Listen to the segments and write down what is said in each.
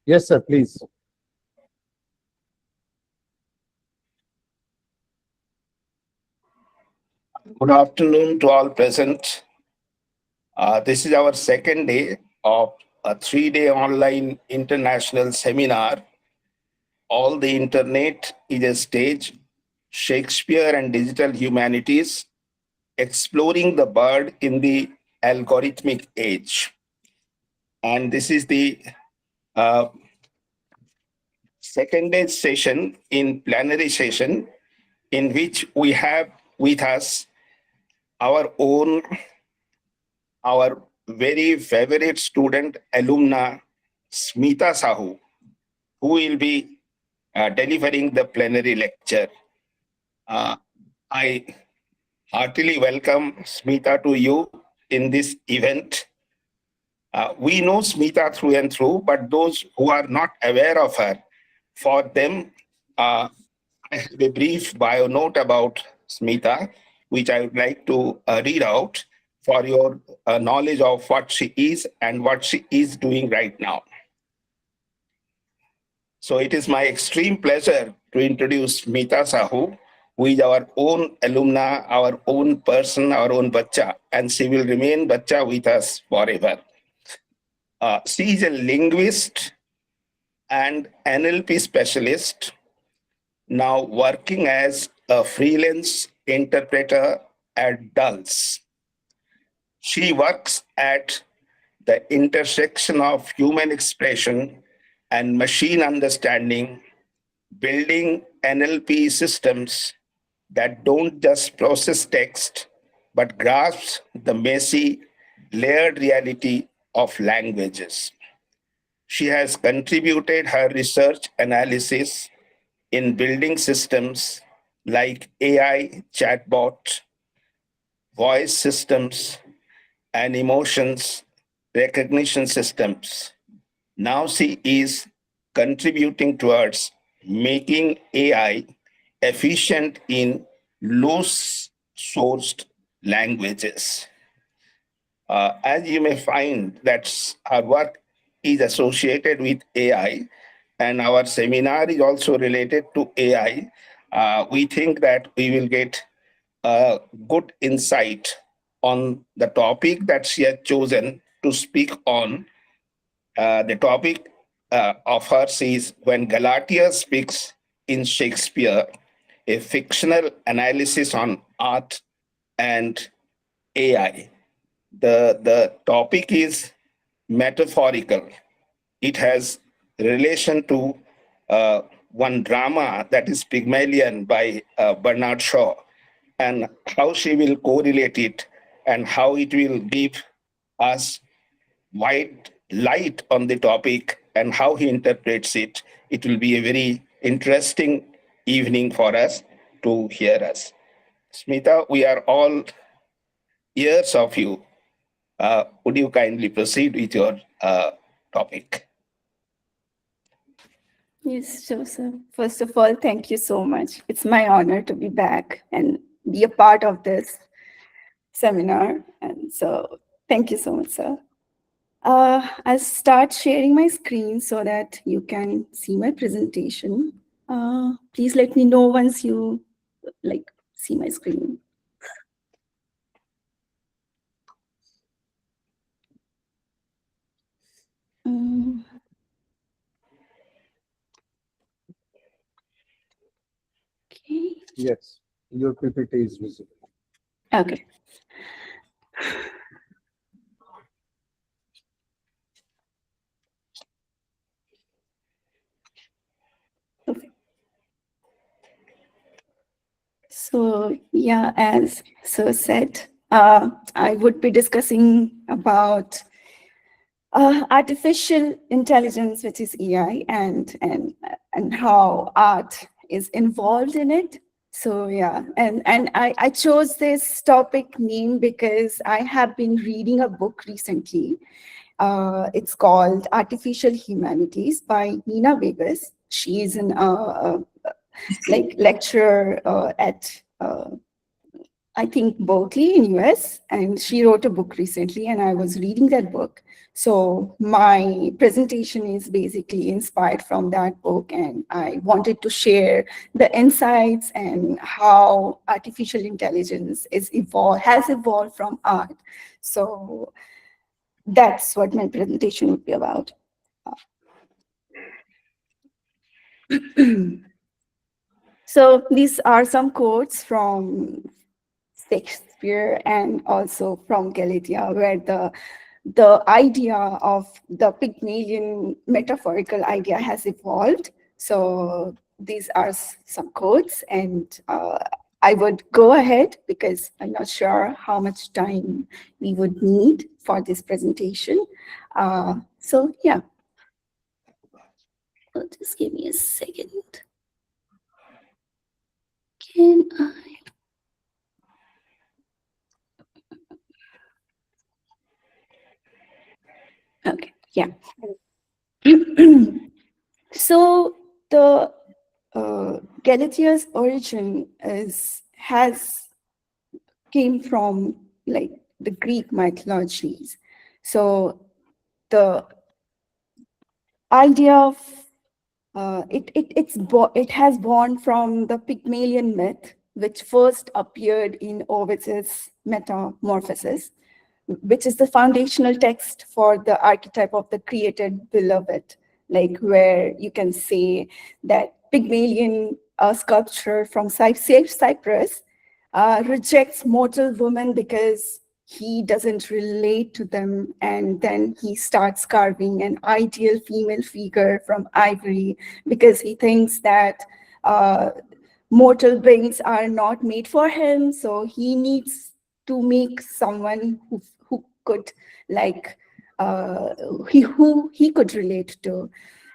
Yes, sir, please. Good afternoon to all present. This is our second day of a 3-day online international seminar. All the internet is a stage, Shakespeare and digital humanities, exploring the bird in the algorithmic age. And this is the uh, second day session in plenary session in which we have with us our own our very favorite student, alumna, Smita Sahu, who will be delivering the plenary lecture. I heartily welcome Smita to you in this event. We know Smita through and through, but those who are not aware of her, for them, I have a brief bio note about Smita, which I would like to read out for your knowledge of what she is and what she is doing right now. So it is my extreme pleasure to introduce Smita Sahu, who is our own alumna, our own person, our own bacha, and she will remain bacha with us forever. She is a linguist and NLP specialist, now working as a freelance interpreter at Dulles. She works at the intersection of human expression and machine understanding, building NLP systems that don't just process text, but grasp the messy, layered reality of languages. She has contributed her research analysis in building systems like AI chatbot, voice systems, and emotions recognition systems. Now she is contributing towards making AI efficient in loose sourced languages. As you may find that our work is associated with AI and our seminar is also related to AI, we think that we will get a good insight on the topic that she has chosen to speak on. The topic of hers is When Galatea Speaks in Shakespeare, a fictional analysis on art and AI. The topic is metaphorical. It has relation to one drama that is Pygmalion by Bernard Shaw, and how she will correlate it and how it will give us wide light on the topic and how he interprets it. It will be a very interesting evening for us to hear us. Smita, we are all ears of you. Would you kindly proceed with your topic? Yes, sure, sir. First of all, thank you so much. It's my honor to be back and be a part of this seminar. And so thank you so much, sir. I'll start sharing my screen so that you can see my presentation. Please let me know once you see my screen. Okay. Yes, your PPT is visible. Okay. Okay. So yeah, as Sir said, I would be discussing about artificial intelligence, which is AI, and how art is involved in it. So yeah, and I chose this topic name because I have been reading a book recently. It's called Artificial Humanities by Nina Vegas. She is an lecturer at I think Berkeley in US, and she wrote a book recently, and I was reading that book. So my presentation is basically inspired from that book, and I wanted to share the insights and how artificial intelligence has evolved from art. So that's what my presentation would be about. So these are some quotes from Shakespeare and also from Galatea, where the idea of the Pygmalion metaphorical idea has evolved. So these are some quotes, and I would go ahead because I'm not sure how much time we would need for this presentation. So yeah, just give me a second. Can I? Okay, yeah. So the Galatea's origin came from like the Greek mythologies. So the idea of it has born from the Pygmalion myth, which first appeared in Ovid's Metamorphoses, which is the foundational text for the archetype of the created beloved, like where you can say that Pygmalion, a sculpture from Cyprus, rejects mortal woman because he doesn't relate to them, and then he starts carving an ideal female figure from ivory because he thinks that mortal beings are not made for him, so he needs to make someone who could like who he could relate to.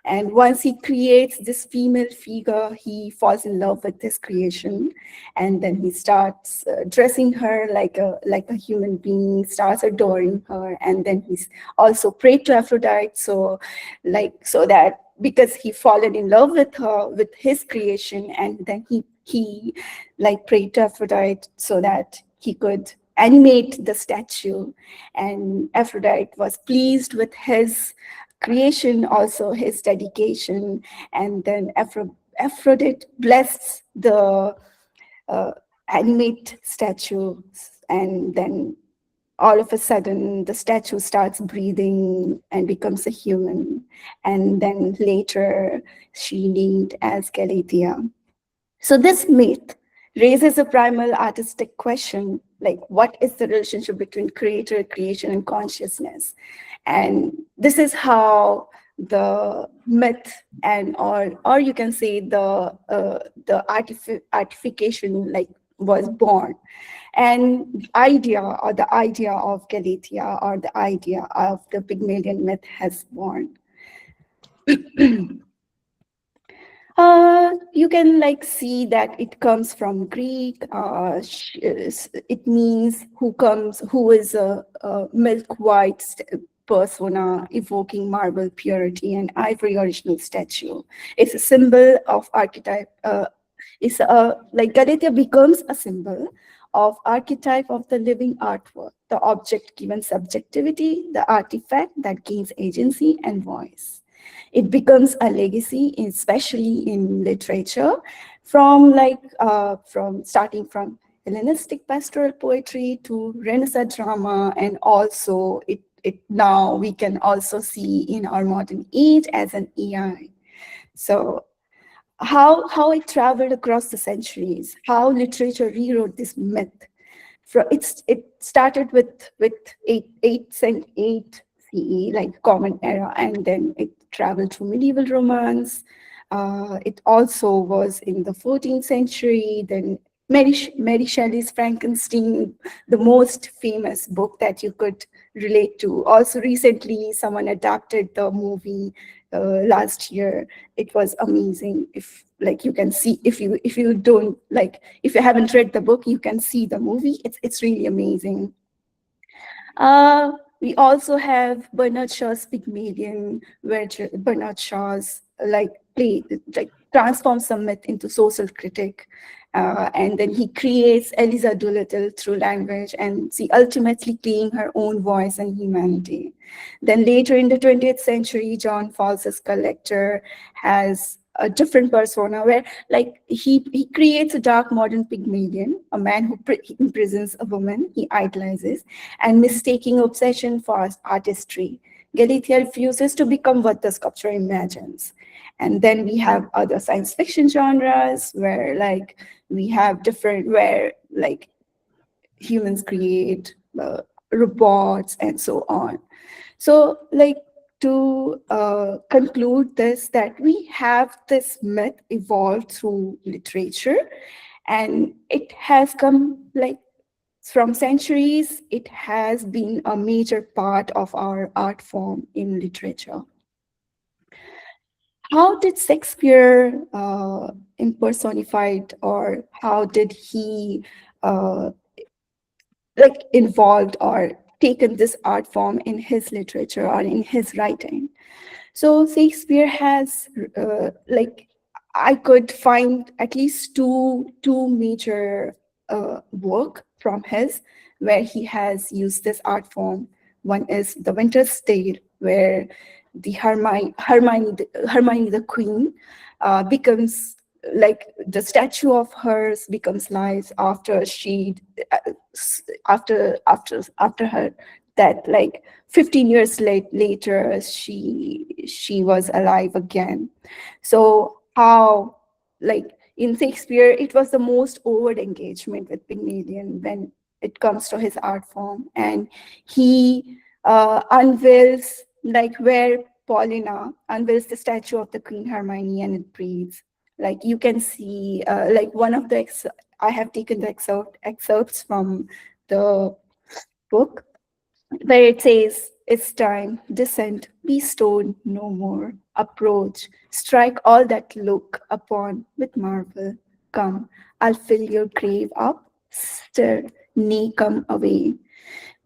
And once he creates this female figure, he falls in love with this creation, and then he starts dressing her like a human being, starts adoring her, and then he's also prayed to Aphrodite. So that because he fallen in love with her, with his creation, and then he like prayed to Aphrodite so that he could animate the statue, and Aphrodite was pleased with his creation, also his dedication, and then Aphrodite blessed the animate statue, and then all of a sudden the statue starts breathing and becomes a human, and then later she named as Galatea. So this myth raises a primal artistic question, like what is the relationship between creator, creation, and consciousness? And this is how the myth and or you can say the artification like was born. And the idea of Galatea or the idea of the Pygmalion myth has born. You can like see that it comes from Greek. It means who is a milk white persona evoking marble purity and ivory original statue. It's a symbol of archetype. Like Galatea becomes a symbol of archetype of the living artwork, the object given subjectivity, the artifact that gains agency and voice. It becomes a legacy, especially in literature, from starting from Hellenistic pastoral poetry to Renaissance drama, and also it now we can also see in our modern age as an AI. So how it traveled across the centuries, how literature rewrote this myth. It started with 8 CE, like Common Era, and then it traveled through medieval romance. It also was in the 14th century. Then Mary Shelley's Frankenstein, the most famous book that you could relate to. Also recently, someone adapted the movie last year. It was amazing. If like you can see, if you don't like, if you haven't read the book, you can see the movie. It's really amazing. We also Bernard Shaw's Pygmalion, where Bernard Shaw's like transforms the myth into social critic. And then he creates Eliza Doolittle through language, and she ultimately claims her own voice and humanity. Then later in the 20th century, John Fawcett Collector has a different persona where like he creates a dark modern Pygmalion, a man who imprisons a woman he idolizes, and mistaking obsession for artistry. Galatea refuses to become what the sculpture imagines. And then we have other science fiction genres where like we have different, where like humans create robots and so on. So like to conclude this, that we have this myth evolved through literature, and it has come like from centuries. It has been a major part of our art form in literature. How did Shakespeare impersonified, or how did he like involved or taken this art form in his literature or in his writing? So Shakespeare has like I could find at least two major work from his where he has used this art form. One is The Winter's Tale, where the Hermione the queen becomes like the statue of hers becomes live after she after her death, like 15 years later she was alive again. So how, like in Shakespeare, it was the most overt engagement with Pygmalion when it comes to his art form, and he unveils like where Paulina unveils the statue of the Queen Hermione and it breathes. Like you can see, like one of the I have taken the excerpts from the book where it says, "It's time, descend, be stoned no more, approach, strike all that look upon with marvel. Come, I'll fill your grave up, stir, nay, come away.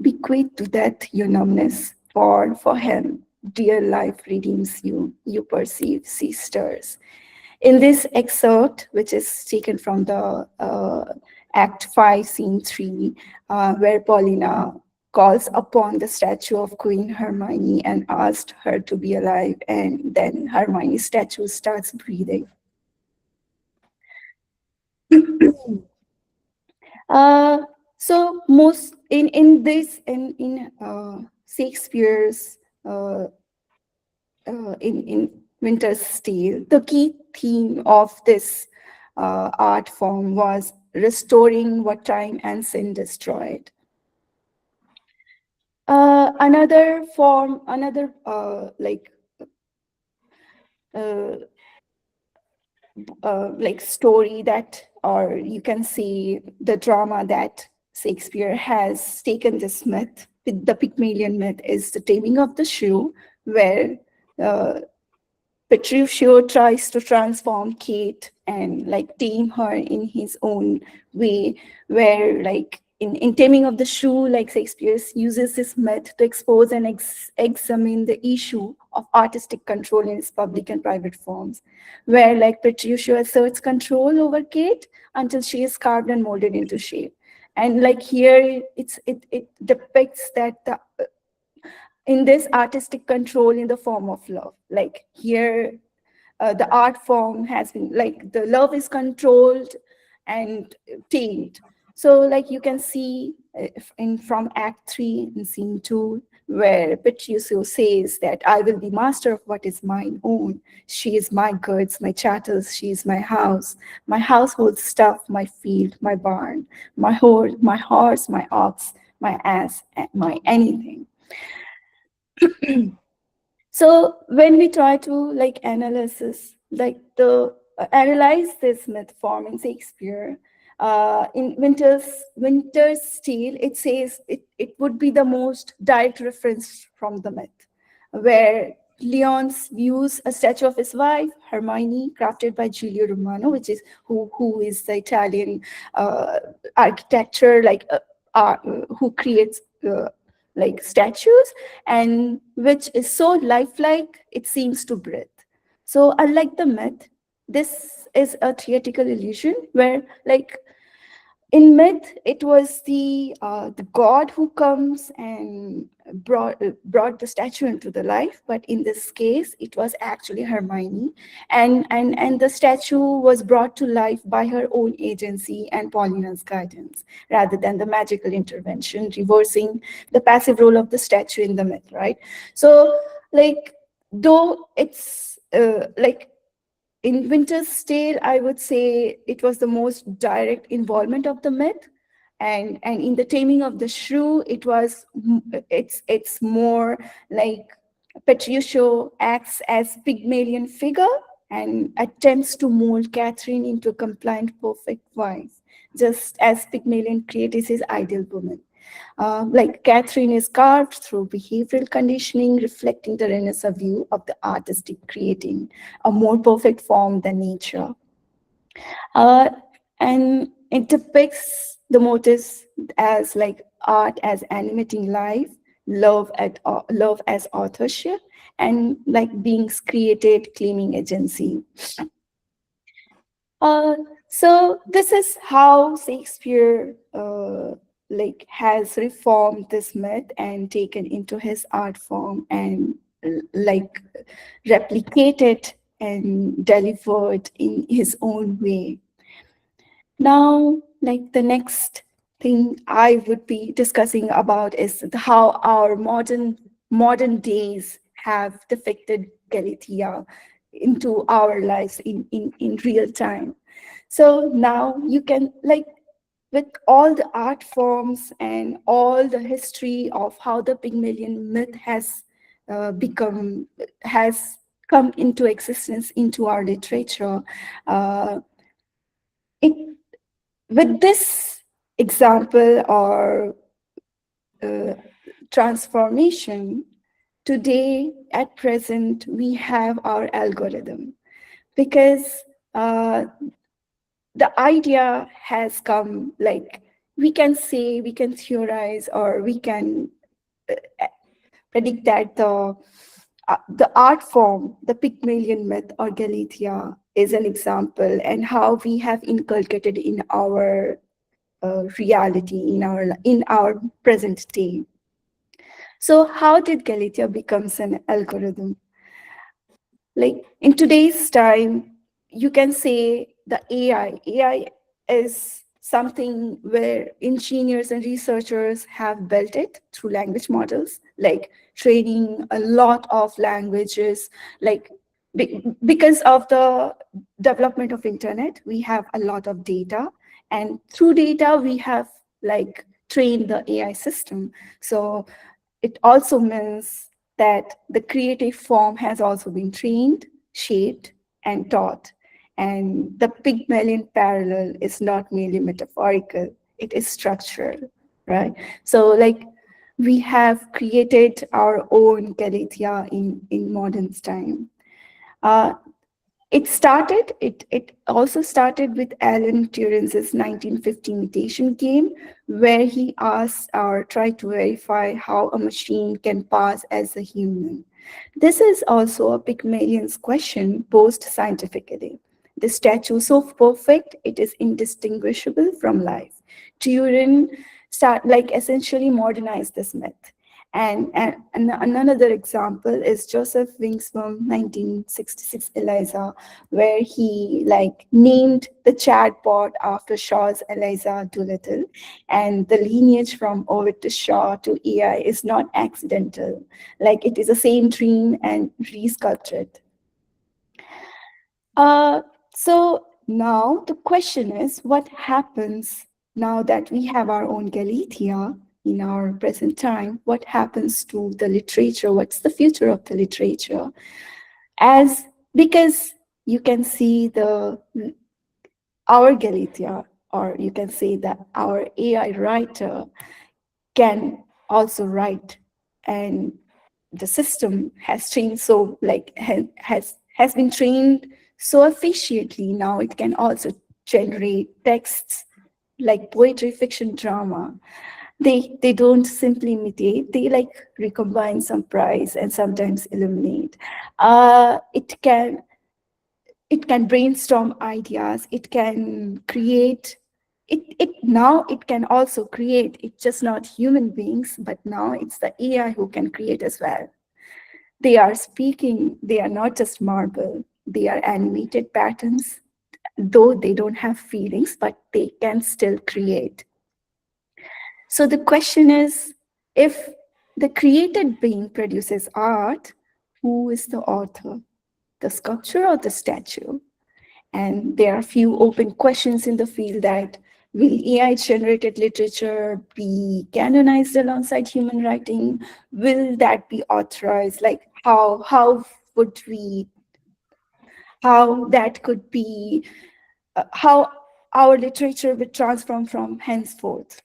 Bequeath to death your numbness, for him, dear life redeems you, you perceive, she stirs." In this excerpt, which is taken from the Act 5, Scene 3, where Paulina calls upon the statue of Queen Hermione and asked her to be alive, and then Hermione's statue starts breathing. So most in Shakespeare's in Winter's Tale, the key theme of this art form was restoring what time and sin destroyed. Another form, another like story that, or you can see the drama that Shakespeare has taken this myth, the Pygmalion myth, is The Taming of the Shrew, where Petruchio tries to transform Kate and like tame her in his own way, where like in Taming of the Shrew, like Shakespeare uses this myth to expose and examine the issue of artistic control in its public and private forms, where like Petruchio asserts control over Kate until she is carved and molded into shape. And like here, it depicts that in this artistic control in the form of love. Like here, the art form has been like the love is controlled and tamed. So like you can see from Act 3 in Scene 2, where Petruchio says that I will be master of what is mine own. She is my goods, my chattels, she is my house, my household stuff, my field, my barn, my horse, my ox, my ass, my anything. So when we try to like analyze this myth form in Shakespeare, in Winter's Tale, it says it would be the most direct reference from the myth, where Leonce views a statue of his wife, Hermione, crafted by Giulio Romano, which is who is the Italian architecture, like who creates like statues, and which is so lifelike it seems to breathe. So unlike the myth, this is a theatrical illusion where, like, in myth, it was the god who comes and brought the statue into the life. But in this case, it was actually Hermione, and the statue was brought to life by her own agency and Paulina's guidance, rather than the magical intervention, reversing the passive role of the statue in the myth, right? So, like, though it's like in Winter's Tale, I would say it was the most direct involvement of the myth, and in The Taming of the Shrew, it's more like Petruchio acts as Pygmalion figure and attempts to mold Catherine into a compliant, perfect wife, just as Pygmalion creates his ideal woman. Like Catherine is carved through behavioral conditioning, reflecting the Renaissance view of the artistic creating a more perfect form than nature. And it depicts the motives as like art as animating life, love as authorship, and like beings created claiming agency. So this is how Shakespeare like has reformed this myth and taken into his art form and like replicated and delivered in his own way. Now, like the next thing I would be discussing about is how our modern days have depicted Galatea into our lives in real time. So now you can, like, with all the art forms and all the history of how the Pygmalion myth has come into existence into our literature, it with this example or transformation, today at present we have our algorithm, because the idea has come, like we can say, we can theorize, or we can predict that the art form, the Pygmalion myth or Galatea, is an example, and how we have inculcated in our reality, in our present day. So how did Galatea becomes an algorithm? Like in today's time, you can say the AI is something where engineers and researchers have built it through language models, like training a lot of languages, like because of the development of internet, we have a lot of data, and through data we have like trained the AI system. So it also means that the creative form has also been trained, shaped, and taught. And the Pygmalion parallel is not merely metaphorical, it is structural, right? So like we have created our own Galatea in modern time. It also started with Alan Turing's 1950 imitation game, where he asked or tried to verify how a machine can pass as a human. This is also a Pygmalion's question posed scientifically. The statue so perfect, it is indistinguishable from life. Turing essentially modernized this myth. And another example is Joseph Wingsbom's 1966 Eliza, where he like named the chatbot after Shaw's Eliza Doolittle, and the lineage from Ovid to Shaw to AI is not accidental. Like it is the same dream and resculpted. So now the question is, what happens now that we have our own Galatea in our present time? What happens to the literature? What's the future of the literature? Because you can see our Galatea, or you can say that our AI writer can also write, and the system has trained so like has been trained so efficiently. Now it can also generate texts like poetry, fiction, drama. They don't simply imitate, they like recombine, surprise, and sometimes illuminate. It can it can brainstorm ideas, it can create, now it can also create. It's just not human beings, but now it's the AI who can create as well. They are speaking, they are not just marble, they are animated patterns, though they don't have feelings, but they can still create. So the question is, if the created being produces art, who is the author? The sculpture or the statue? And there are a few open questions in the field that will AI-generated literature be canonized alongside human writing? Will that be authorized? Like how would we, how that could be, how our literature would transform from henceforth?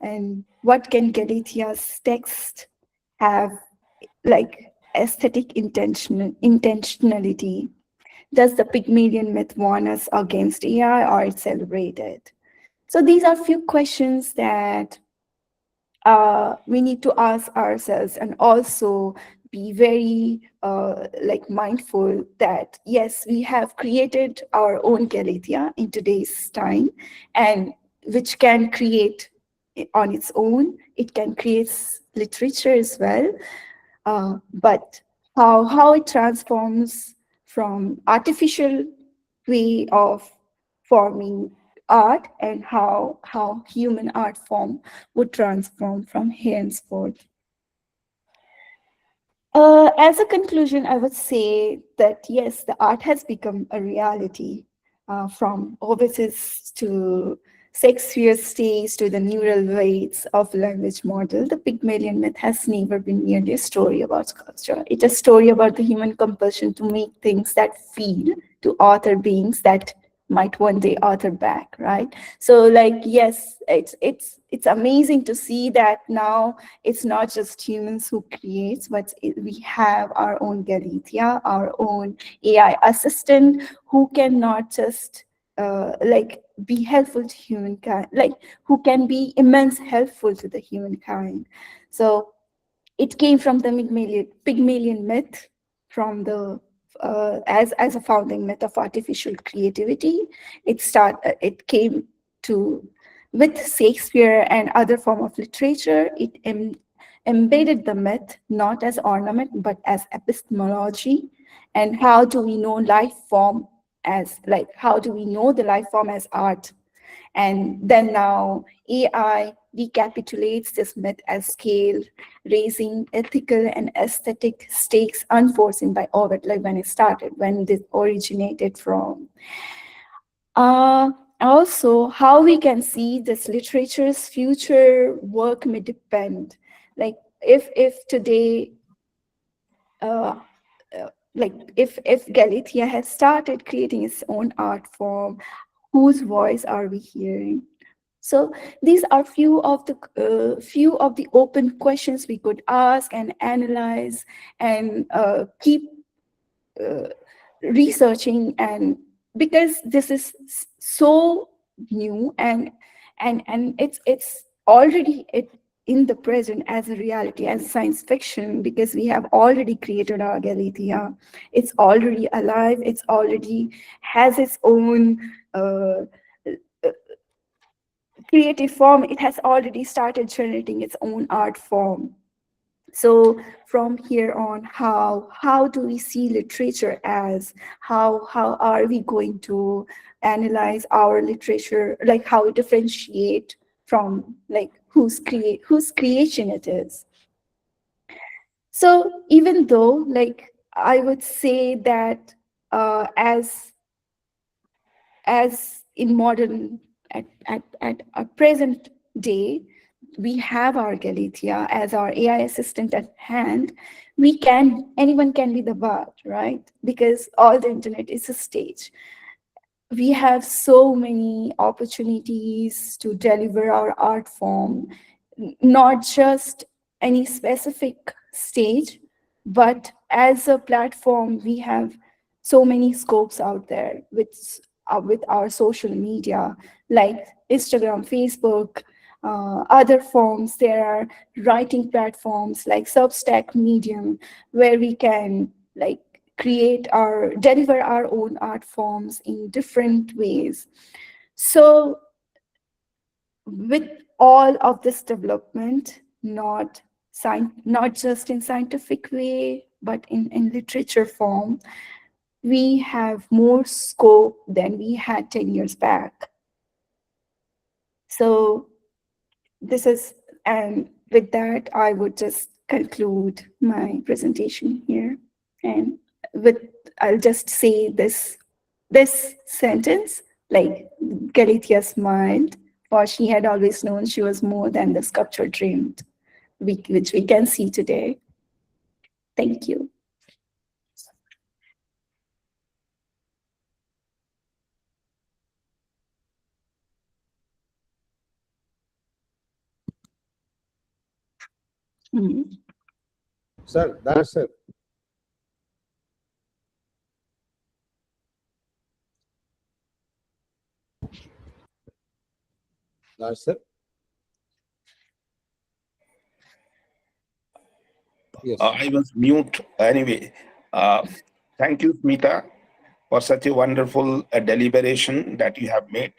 And what can Galatea's text have, like aesthetic intentionality? Does the Pygmalion myth warn us against AI, or it's celebrated? So these are few questions that we need to ask ourselves, and also be very like mindful that yes, we have created our own Galatea in today's time, and which can create on its own. It can create literature as well, but how it transforms from artificial way of forming art, and how human art form would transform from henceforth. As a conclusion, I would say that yes, the art has become a reality, from Ovid's to Shakespeare's stage to the neural weights of language model. The Pygmalion myth has never been merely a story about sculpture. It's a story about the human compulsion to make things that feel, to author beings that might one day author back, right? So like, yes, it's amazing to see that now it's not just humans who creates, but we have our own Galatea, our own AI assistant, who can not just like be helpful to humankind, like who can be immense helpful to the humankind. So it came from the Pygmalion myth, from the as a founding myth of artificial creativity. It came to with Shakespeare and other form of literature. It embedded the myth not as ornament but as epistemology. And how do we know life form as, like, how do we know the life form as art? And then now AI recapitulates this myth as scale, raising ethical and aesthetic stakes unforeseen by Ovid, like when it started, when this originated from. Also, how we can see this literature's future work may depend. Like if today, like if Galatea has started creating its own art form, whose voice are we hearing? So these are few of the open questions we could ask and analyze, and keep researching. And because this is so new, and it's already in the present as a reality, as science fiction, because we have already created our Galatea. It's already alive. It's already has its own creative form. It has already started generating its own art form. So from here on, how do we see literature as, how are we going to analyze our literature, like how we differentiate from like whose creation it is? So even though, like, I would say that as in modern, at our present day, we have our Galatea as our AI assistant at hand. Anyone can be the bard, right? Because all the internet is a stage. We have so many opportunities to deliver our art form, not just any specific stage, but as a platform, we have so many scopes out there with our social media, like Instagram, Facebook, other forms. There are writing platforms like Substack, Medium, where we can like deliver our own art forms in different ways. So with all of this development, not just in scientific way, but in literature form, we have more scope than we had 10 years back. So and with that, I would just conclude my presentation here. And I'll just say this sentence, like Galatea smiled, for she had always known she was more than the sculpture dreamed, which we can see today. Thank you. Mhm. Sir, that's it. That's it. Yes. I was mute anyway. Thank you, Smita, for such a wonderful deliberation that you have made.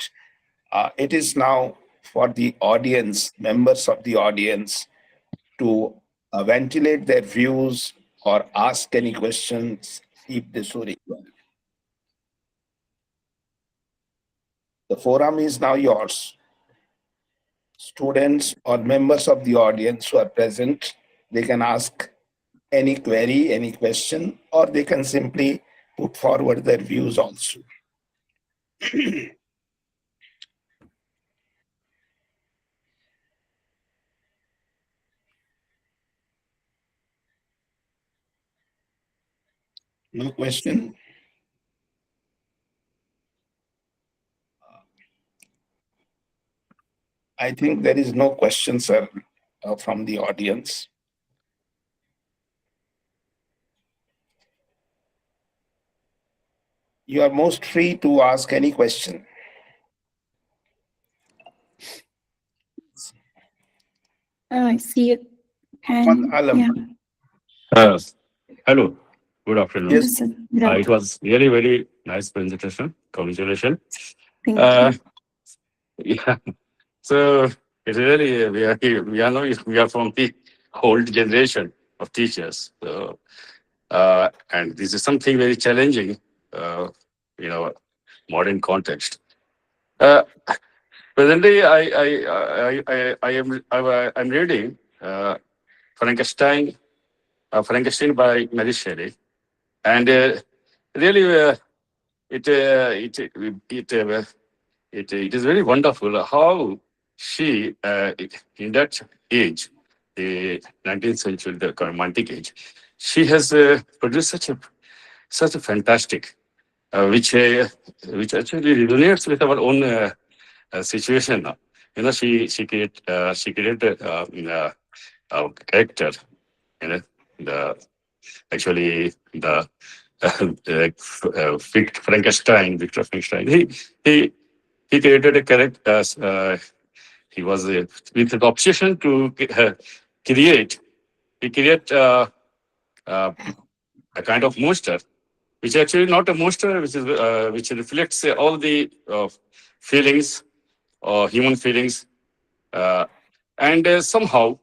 It is now for the audience, members of the audience, to ventilate their views or ask any questions if they so require. The forum is now yours. Students or members of the audience who are present, they can ask any query, any question, or they can simply put forward their views also. No question? I think there is no question, sir, from the audience. You are most free to ask any question. I see a hand. Alam. Yeah. Hello, good afternoon. Yes. It was really very nice presentation. Congratulations. Thank Uh, you. yeah. So it's really we are from the old generation of teachers. So and this is something very challenging, you know, modern context. Uh, Presently, I'm reading Frankenstein, Frankenstein by Mary Shelley, and really it is very wonderful how she in that age, the 19th century, the romantic age, she has produced such a fantastic, which actually resonates with our own situation now. You know, she created a character, you know, the actually the Victor Frankenstein. He created a character. He was with an obsession to create. He create a kind of monster, which actually not a monster, which reflects all the feelings, human feelings, and somehow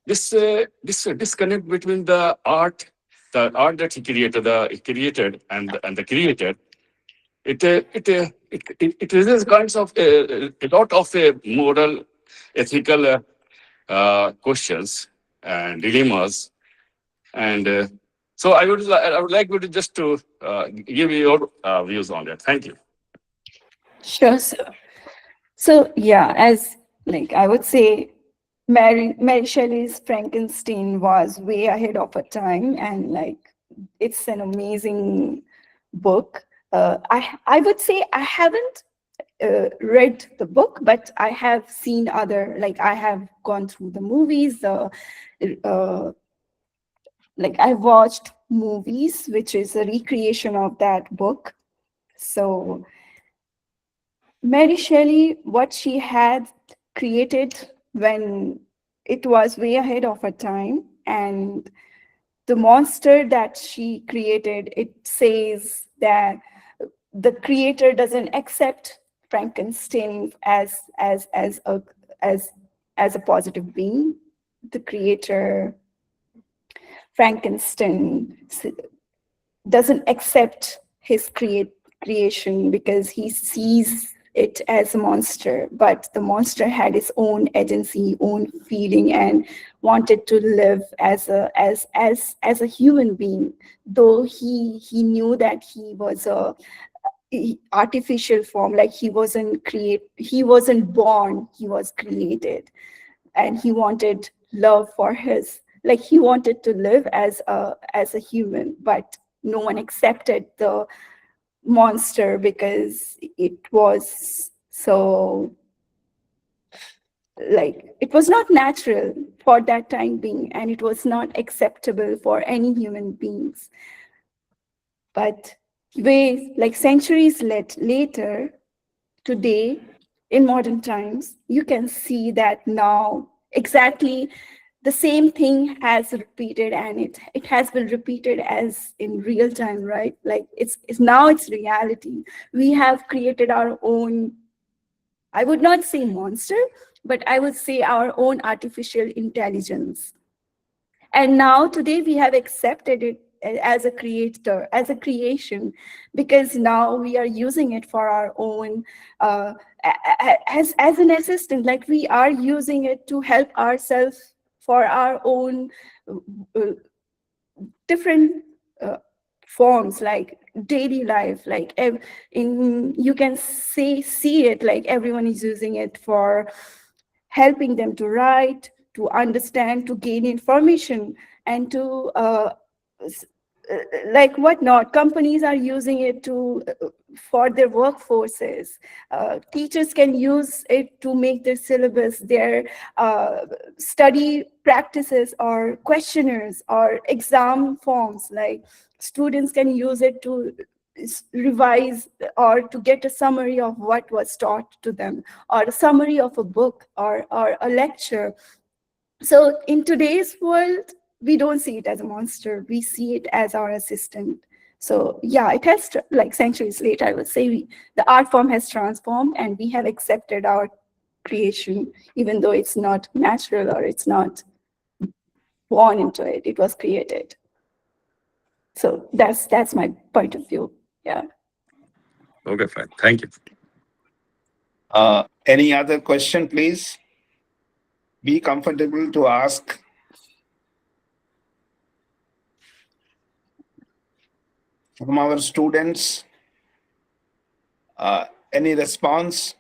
this disconnect between the art that he created and the creator, it raises kinds of a lot of moral, ethical questions and dilemmas, and so I would like you to just to give your views on that. Thank you. Sure, sir. So yeah, as like I would say, Mary Shelley's Frankenstein was way ahead of her time, and like it's an amazing book. I would say I haven't read the book, but I have seen I have gone through the movies. Like I watched movies, which is a recreation of that book. So Mary Shelley, what she had created when it was way ahead of her time, and the monster that she created, it says that the creator doesn't accept Frankenstein as a positive being. The creator, Frankenstein, doesn't accept his creation because he sees it as a monster, but the monster had its own agency, own feeling, and wanted to live as a human being, though he knew that he was a artificial form, like he wasn't born, he was created. And he wanted love for his, like he wanted to live as a human, but no one accepted the monster because it was so, like, it was not natural for that time being, and it was not acceptable for any human beings. But like centuries later, today, in modern times, you can see that now exactly the same thing has repeated, and it has been repeated as in real time, right? Like it's reality. We have created our own, I would not say monster, but I would say our own artificial intelligence. And now today we have accepted it as a creator, as a creation, because now we are using it for our own, as an assistant, like we are using it to help ourselves for our own different forms, like daily life, like you can see it, like everyone is using it for helping them to write, to understand, to gain information, and to like whatnot. Companies are using it to for their workforces. Teachers can use it to make their syllabus, their study practices, or questionnaires, or exam forms. Like students can use it to revise or to get a summary of what was taught to them, or a summary of a book, or a lecture. So in today's world, we don't see it as a monster, we see it as our assistant. So yeah, it has, like centuries later, I would say the art form has transformed, and we have accepted our creation, even though it's not natural, or it's not born into it, it was created. So that's my point of view. Yeah. Okay, fine. Thank you. Any other question, please? Be comfortable to ask. From our students, any response?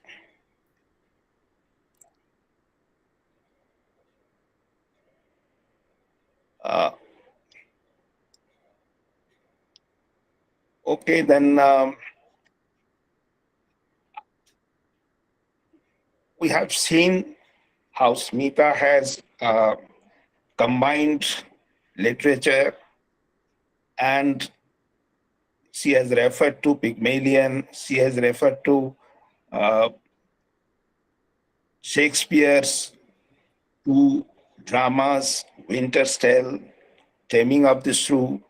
Okay, then we have seen how Smita has combined literature, and she has referred to Pygmalion, she has referred to Shakespeare's two dramas, Winter's Tale, Taming of the Shrew,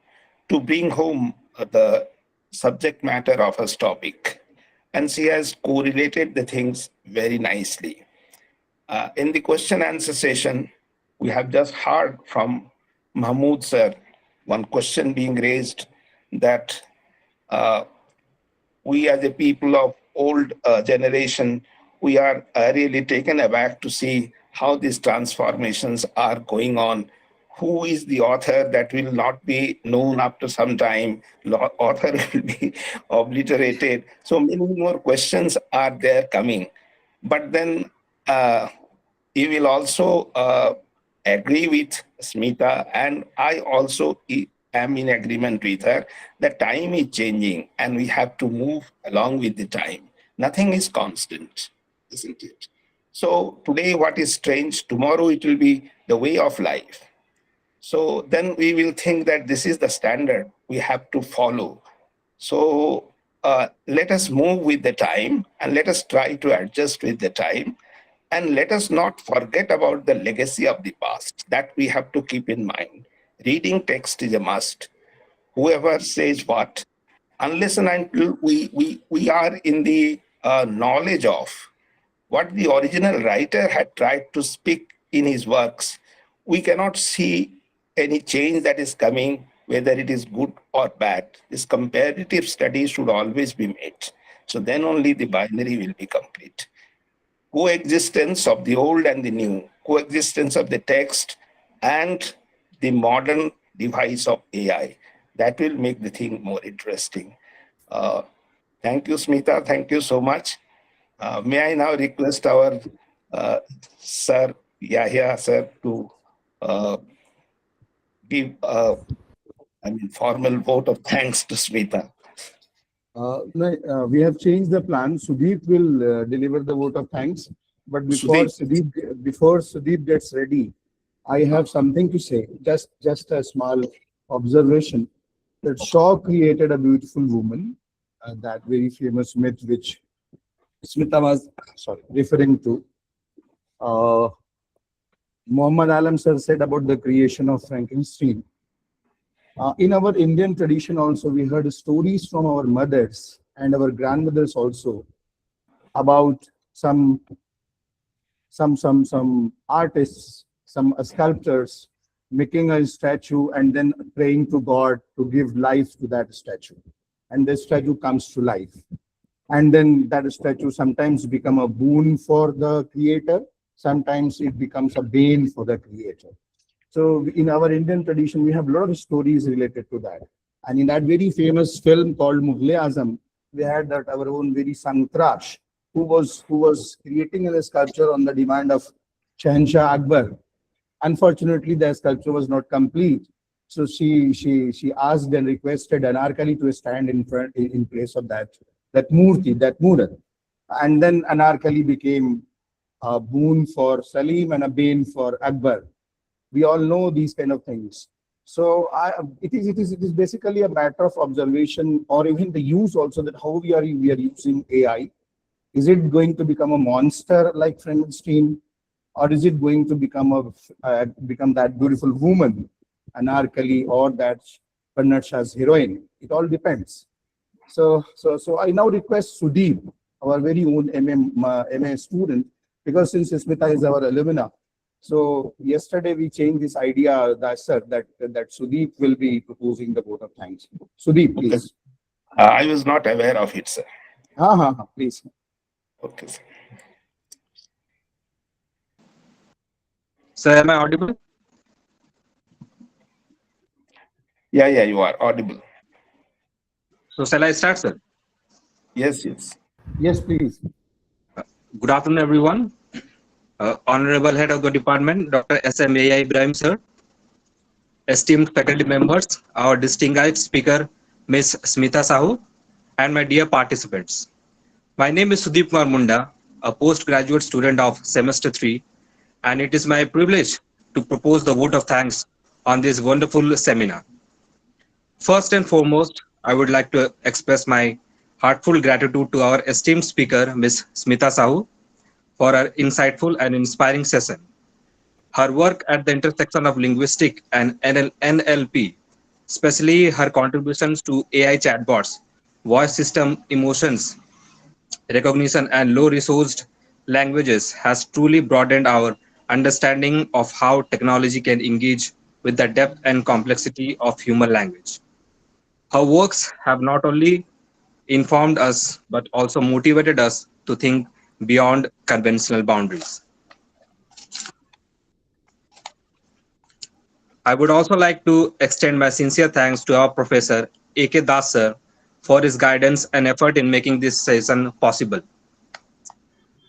to bring home the subject matter of her topic. And she has correlated the things very nicely. In the question answer session, we have just heard from Mahmood sir, one question being raised, that we as a people of old generation, we are really taken aback to see how these transformations are going on. Who is the author? That will not be known after some time. Author will be obliterated. So many more questions are there coming. But then you will also agree with Smita, and I also am in agreement with her that time is changing and we have to move along with the time. Nothing is constant, isn't it? So today what is strange, tomorrow it will be the way of life. So then we will think that this is the standard we have to follow. So let us move with the time, and let us try to adjust with the time. And let us not forget about the legacy of the past. That we have to keep in mind. Reading text is a must. Whoever says what, unless and until we are in the knowledge of what the original writer had tried to speak in his works, we cannot see any change that is coming, whether it is good or bad. This comparative study should always be made. So then only the binary will be complete. Coexistence of the old and the new, coexistence of the text and the modern device of AI. That will make the thing more interesting. Thank you, Smita. Thank you so much. May I now request our Sir Yahya sir to give formal vote of thanks to Smita. No, we have changed the plan. Sudeep will deliver the vote of thanks. But before Sudeep gets ready, I have something to say. Just a small observation that Shaw created a beautiful woman, that very famous myth which Smita was referring to. Muhammad Alam sir said about the creation of Frankenstein. In our Indian tradition also, we heard stories from our mothers and our grandmothers also about some artists, some sculptors making a statue and then praying to God to give life to that statue. And the statue comes to life. And then that statue sometimes become a boon for the creator, sometimes it becomes a bane for the creator. So in our Indian tradition, we have a lot of stories related to that. And in that very famous film called Mughal-e-Azam, we had that our own very Santrash, who was creating a sculpture on the demand of Shahanshah Akbar. Unfortunately, the sculpture was not complete. So she asked and requested Anarkali to stand in place of that murti, that mural. And then Anarkali became a boon for Salim and a bane for Akbar. We all know these kind of things. So it is basically a matter of observation, or even the use also, that how we are using AI. Is it going to become a monster like Frankenstein, or is it going to become that beautiful woman, Anarkali, or that Bernard Shah's heroine? It all depends. So I now request Sudeep, our very own MA student, because since Smita is our alumna. So yesterday we changed this idea, that Sudeep will be proposing the vote of thanks. Sudeep, please. I was not aware of it, sir. Please. Okay, sir. Sir, am I audible? Yeah, you are audible. So shall I start, sir? Yes. Yes, please. Good afternoon, everyone. Honorable Head of the Department, Dr. S.M.A.I. Ibrahim, sir. Esteemed faculty members, our distinguished speaker, Ms. Smita Sahu, and my dear participants. My name is Sudeep Kumar Munda, a postgraduate student of semester 3, and it is my privilege to propose the vote of thanks on this wonderful seminar. First and foremost, I would like to express my heartfelt gratitude to our esteemed speaker, Ms. Smita Sahu, for her insightful and inspiring session. Her work at the intersection of linguistic and NLP, especially her contributions to AI chatbots, voice system emotions recognition, and low-resourced languages, has truly broadened our understanding of how technology can engage with the depth and complexity of human language. Her works have not only informed us, but also motivated us to think beyond conventional boundaries. I would also like to extend my sincere thanks to our professor, A.K. Das sir, for his guidance and effort in making this session possible.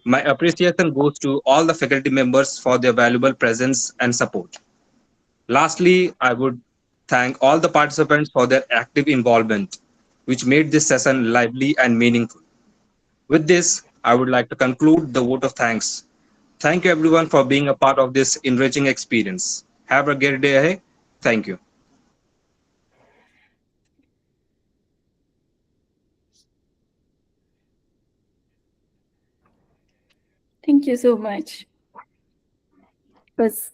My appreciation goes to all the faculty members for their valuable presence and support. Lastly, I would thank all the participants for their active involvement, which made this session lively and meaningful. With this, I would like to conclude the vote of thanks. Thank you everyone for being a part of this enriching experience. Have a great day ahead. Thank you. Thank you so much. It was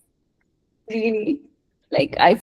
really, I